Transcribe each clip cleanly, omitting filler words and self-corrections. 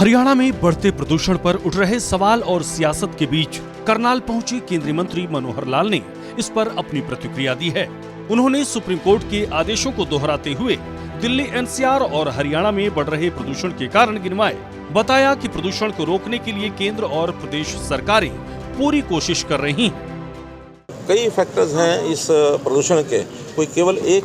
हरियाणा में बढ़ते प्रदूषण पर उठ रहे सवाल और सियासत के बीच करनाल पहुंचे केंद्रीय मंत्री मनोहर लाल ने इस पर अपनी प्रतिक्रिया दी है। उन्होंने सुप्रीम कोर्ट के आदेशों को दोहराते हुए दिल्ली एनसीआर और हरियाणा में बढ़ रहे प्रदूषण के कारण गिनवाए। बताया कि प्रदूषण को रोकने के लिए केंद्र और प्रदेश सरकारें पूरी कोशिश कर रही हैं। कई फैक्टर्स हैं इस प्रदूषण के, कोई केवल एक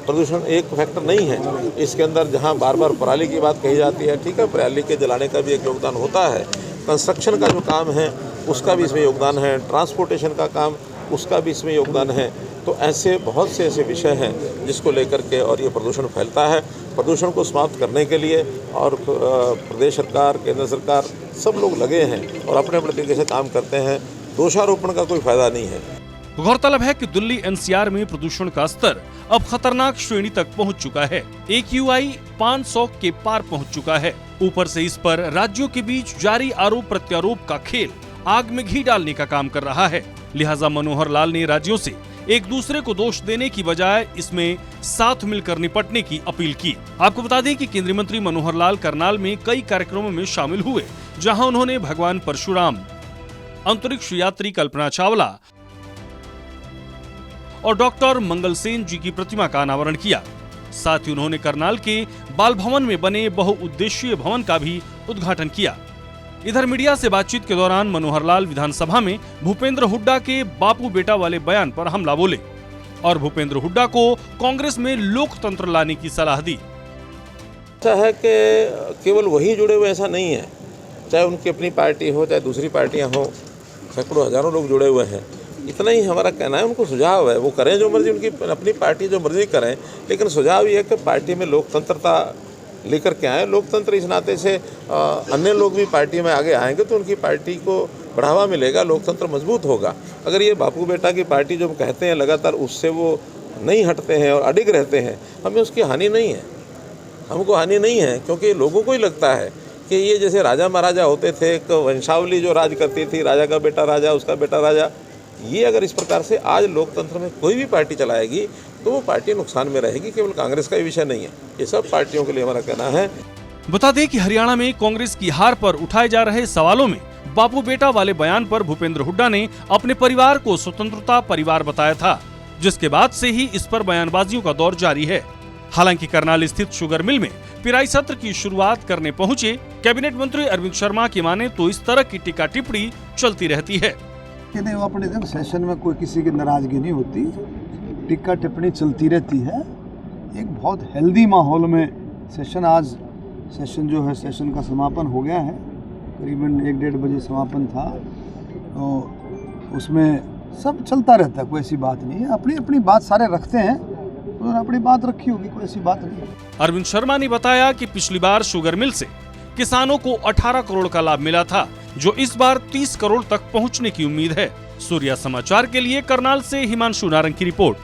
प्रदूषण एक फैक्टर नहीं है। इसके अंदर जहां बार बार पराली की बात कही जाती है, ठीक है, पराली के जलाने का भी एक योगदान होता है। कंस्ट्रक्शन का जो काम है उसका भी इसमें योगदान है, ट्रांसपोर्टेशन का काम उसका भी इसमें योगदान है। तो ऐसे बहुत से ऐसे विषय हैं जिसको लेकर के और ये प्रदूषण फैलता है। प्रदूषण को समाप्त करने के लिए और प्रदेश सरकार, केंद्र सरकार सब लोग लगे हैं और अपने अपने तरीके से काम करते हैं। दोषारोपण का कोई फायदा नहीं है। गौरतलब है कि दिल्ली एनसीआर में प्रदूषण का स्तर अब खतरनाक श्रेणी तक पहुंच चुका है। AQI 500 के पार पहुंच चुका है। ऊपर से इस पर राज्यों के बीच जारी आरोप प्रत्यारोप का खेल आग में घी डालने का काम कर रहा है। लिहाजा मनोहर लाल ने राज्यों से एक दूसरे को दोष देने की बजाय इसमें साथ मिलकर निपटने की अपील की। आपको बता दें कि केंद्रीय मंत्री मनोहर लाल करनाल में कई कार्यक्रमों में शामिल हुए, जहां उन्होंने भगवान परशुराम, अंतरिक्ष यात्री कल्पना चावला और डॉक्टर मंगल सेन जी की प्रतिमा का अनावरण किया। साथ ही उन्होंने करनाल के बाल भवन में बने बहुउद्देशीय भवन का भी उद्घाटन किया। इधर मीडिया से बातचीत के दौरान मनोहर लाल विधानसभा में भूपेंद्र हुड्डा के बापू बेटा वाले बयान पर हमला बोले और भूपेंद्र हुड्डा को कांग्रेस में लोकतंत्र लाने की सलाह दी। ऐसा है कि केवल वही जुड़े हुए ऐसा नहीं है, चाहे उनकी अपनी पार्टी हो चाहे दूसरी पार्टियां हो, सैकड़ों हजारों लोग जुड़े हुए हैं। इतना ही हमारा कहना है, उनको सुझाव है, वो करें जो मर्जी, उनकी अपनी पार्टी जो मर्जी करें, लेकिन सुझाव ये है कि पार्टी में लोकतंत्रता लेकर के आए। लोकतंत्र इस नाते से अन्य लोग भी पार्टी में आगे आएंगे तो उनकी पार्टी को बढ़ावा मिलेगा, लोकतंत्र मजबूत होगा। अगर ये बापू बेटा की पार्टी जो हम कहते हैं लगातार उससे वो नहीं हटते हैं और अडिग रहते हैं, हमें उसकी हानि नहीं है, हमको हानि नहीं है, क्योंकि लोगों को ही लगता है कि ये जैसे राजा महाराजा होते थे, एक वंशावली जो राज करती थी, राजा का बेटा राजा, उसका बेटा राजा, ये अगर इस प्रकार से आज लोकतंत्र में कोई भी पार्टी चलाएगी तो वो पार्टी नुकसान में रहेगी। केवल कांग्रेस का ही विषय नहीं है, ये सब पार्टियों के लिए हमारा कहना है। बता दें कि हरियाणा में कांग्रेस की हार पर उठाए जा रहे सवालों में बापू बेटा वाले बयान पर भूपेंद्र हुड्डा ने अपने परिवार को स्वतंत्रता परिवार बताया था, जिसके बाद से ही इस पर बयानबाजियों का दौर जारी है। हालांकि करनाल स्थित शुगर मिल में पिराई सत्र की शुरुआत करने पहुंचे कैबिनेट मंत्री अरविंद शर्मा की माने तो इस तरह की टीका टिप्पणी चलती रहती है कि नहीं, वो अपने जब सेशन में कोई किसी की नाराजगी नहीं होती, टिक्का टिप्पणी चलती रहती है। एक बहुत हेल्दी माहौल में सेशन जो है सेशन का समापन हो गया है। करीबन 1-1.5 बजे समापन था, तो उसमें सब चलता रहता है, कोई ऐसी बात नहीं है। अपनी अपनी बात सारे रखते हैं, उन्होंने अपनी बात रखी होगी, कोई ऐसी बात नहीं। अरविंद शर्मा ने बताया कि पिछली बार शुगर मिल से किसानों को 18 करोड़ का लाभ मिला था, जो इस बार 30 करोड़ तक पहुंचने की उम्मीद है। सूर्या समाचार के लिए करनाल से हिमांशु नारंग की रिपोर्ट।